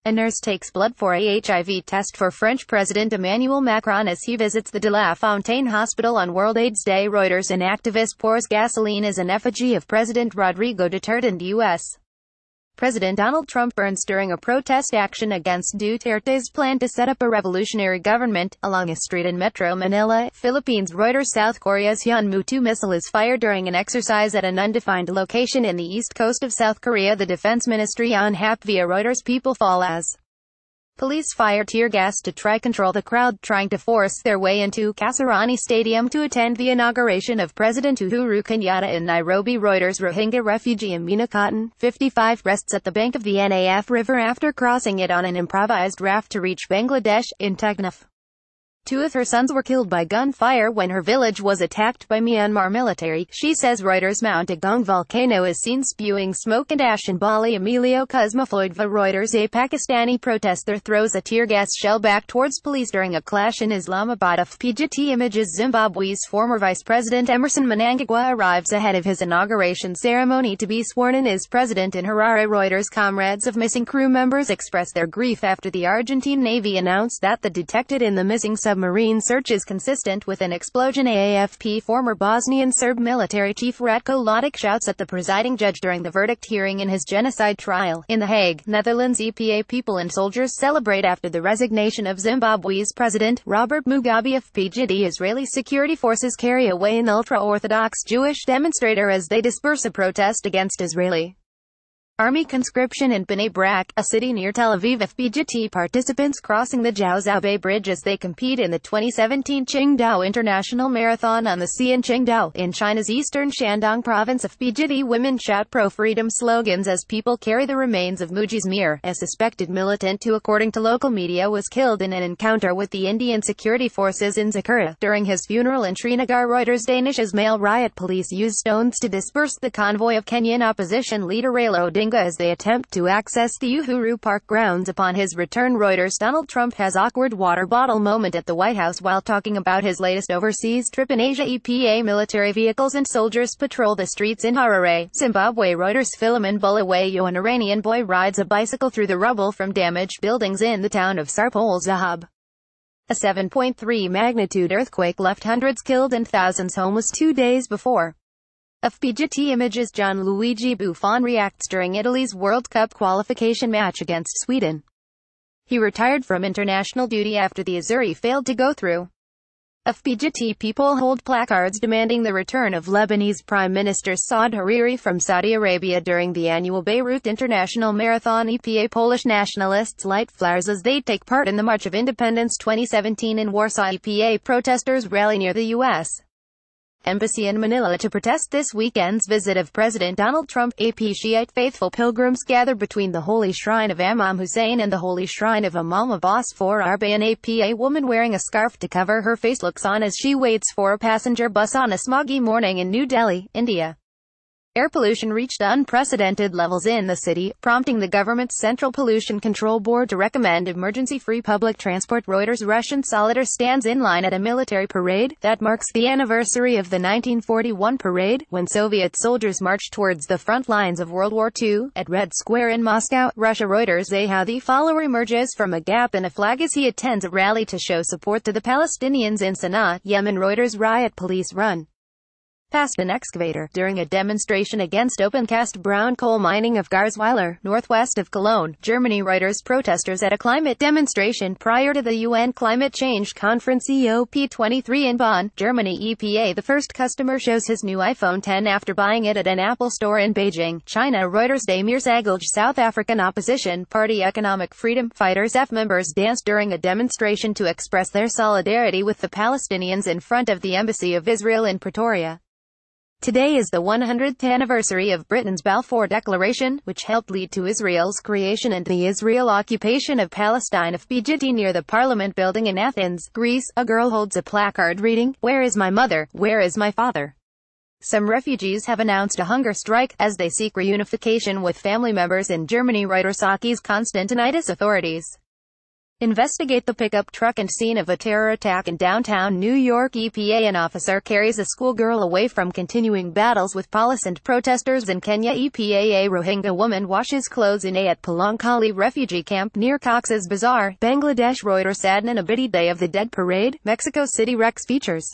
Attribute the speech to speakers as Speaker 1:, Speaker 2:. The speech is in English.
Speaker 1: A nurse takes blood for a HIV test for French President Emmanuel Macron as he visits the Delafontaine Hospital on World AIDS Day. Reuters. An activist pours gasoline as an effigy of President Rodrigo Duterte and U.S. President Donald Trump burns during a protest action against Duterte's plan to set up a revolutionary government along a street in Metro Manila, Philippines. Reuters. South Korea's Hyunmoo 2 missile is fired during an exercise at an undefined location in the east coast of South Korea, the defense ministry on HAP via Reuters. People fall as police fire tear gas to try control the crowd trying to force their way into Kasarani Stadium to attend the inauguration of President Uhuru Kenyatta in Nairobi. Reuters. Rohingya refugee Amina Cotton, 55, rests at the bank of the Naf River after crossing it on an improvised raft to reach Bangladesh, in Teknaf. 2 of her sons were killed by gunfire when her village was attacked by Myanmar military, she says. Reuters. Mount Agong volcano is seen spewing smoke and ash in Bali. Emilio Cosmofoid via Reuters. A Pakistani protester throws a tear gas shell back towards police during a clash in Islamabad. Effigy images. Zimbabwe's former Vice President Emmerson Mnangagwa arrives ahead of his inauguration ceremony to be sworn in as president in Harare. Reuters. Comrades of missing crew members express their grief after the Argentine Navy announced that the detected in the missing submarine search is consistent with an explosion. AFP. Former Bosnian Serb military chief Ratko Mladic shouts at the presiding judge during the verdict hearing in his genocide trial in The Hague, Netherlands. EPA. People and soldiers celebrate after the resignation of Zimbabwe's president, Robert Mugabe. FPG. The Israeli security forces carry away an ultra-Orthodox Jewish demonstrator as they disperse a protest against Israeli army conscription in Bnei Brak, a city near Tel Aviv. FPGT. Participants crossing the Jiaozhou Bay Bridge as they compete in the 2017 Qingdao International Marathon on the sea in Qingdao, in China's eastern Shandong province. FPGT. Women shout pro-freedom slogans as people carry the remains of Mujis Mir, a suspected militant who, according to local media, was killed in an encounter with the Indian security forces in Zakura during his funeral in Srinagar. Reuters. Danish Ismail riot police use stones to disperse the convoy of Kenyan opposition leader Raila Odinga as they attempt to access the Uhuru Park grounds upon his return. Reuters. Donald Trump has awkward water bottle moment at the White House while talking about his latest overseas trip in Asia. EPA. Military vehicles and soldiers patrol the streets in Harare, Zimbabwe. Reuters. Philemon Bulawayo. An Iranian boy rides a bicycle through the rubble from damaged buildings in the town of Sarpol Zahab. A 7.3 magnitude earthquake left hundreds killed and thousands homeless 2 days before. FPGT images. Gianluigi Buffon reacts during Italy's World Cup qualification match against Sweden. He retired from international duty after the Azzurri failed to go through. FPGT. People hold placards demanding the return of Lebanese Prime Minister Saad Hariri from Saudi Arabia during the annual Beirut International Marathon. EPA. Polish nationalists light flares as they take part in the March of Independence 2017 in Warsaw. EPA. Protesters rally near the U.S. Embassy in Manila to protest this weekend's visit of President Donald Trump. AP. Shiite faithful pilgrims gather between the Holy Shrine of Imam Hussein and the Holy Shrine of Imam Abbas for Arbaeen. AP. A woman wearing a scarf to cover her face looks on as she waits for a passenger bus on a smoggy morning in New Delhi, India. Air pollution reached unprecedented levels in the city, prompting the government's Central Pollution Control Board to recommend emergency-free public transport. Reuters. Russian soldier stands in line at a military parade that marks the anniversary of the 1941 parade, when Soviet soldiers marched towards the front lines of World War II, at Red Square in Moscow, Russia. Reuters. A Houthi follower emerges from a gap in a flag as he attends a rally to show support to the Palestinians in Sana'a, Yemen. Reuters. Riot police run past an excavator during a demonstration against open-cast brown coal mining of Garzweiler, northwest of Cologne, Germany. Reuters. Protesters at a climate demonstration prior to the UN Climate Change Conference COP23 in Bonn, Germany. EPA. The first customer shows his new iPhone X after buying it at an Apple store in Beijing, China. Reuters. Damir Zagalj. South African opposition party Economic Freedom Fighters F members danced during a demonstration to express their solidarity with the Palestinians in front of the Embassy of Israel in Pretoria. Today is the 100th anniversary of Britain's Balfour Declaration, which helped lead to Israel's creation and the Israel occupation of Palestine. FPGT. Near the Parliament building in Athens, Greece, a girl holds a placard reading, "Where is my mother? Where is my father?" Some refugees have announced a hunger strike, as they seek reunification with family members in Germany. Reuters. Konstantinidis authorities Investigate the pickup truck and scene of a terror attack in downtown New York. EPA. An officer carries a schoolgirl away from continuing battles with police and protesters in Kenya. EPA. A Rohingya woman washes clothes in at Palankali refugee camp near Cox's Bazar, Bangladesh. Reuters. Adnan Abidi Day of the Dead parade, Mexico City. Rex features